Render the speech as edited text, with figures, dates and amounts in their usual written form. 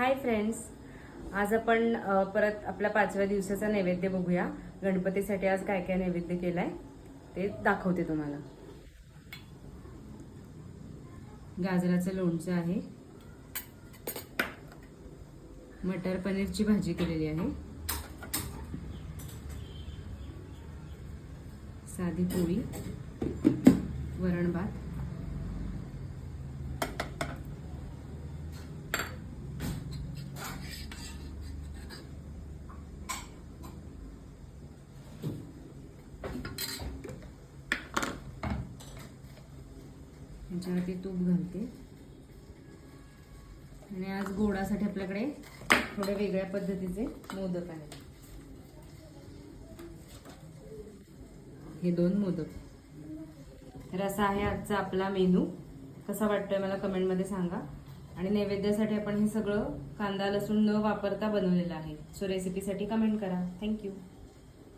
Hi friends, आज आपण परत आपल्या 5व्या दिवसाचा नैवेद्य बघूया. गणपतीसाठी आज काय काय नैवेद्य केलाय ते दाखवते तुम्हाला. गाजराचं लोणचं आहे, मटर पनीरची भाजी केलेली आहे, साधी पोळी, वरण भात, याच्यावरती तूप घालते. आणि आज गोडासाठी आपल्याकडे थोडे वेगळ्या पद्धतीचे मोदक आहेत. हे 2 मोदक. तर असा आहे आजचा आपला मेनू. कसा वाटतोय मला कमेंटमध्ये सांगा. आणि नैवेद्यासाठी आपण हे सगळं कांदा लसूण न वापरता बनवलेलं आहे. सो रेसिपीसाठी कमेंट करा. थँक्यू.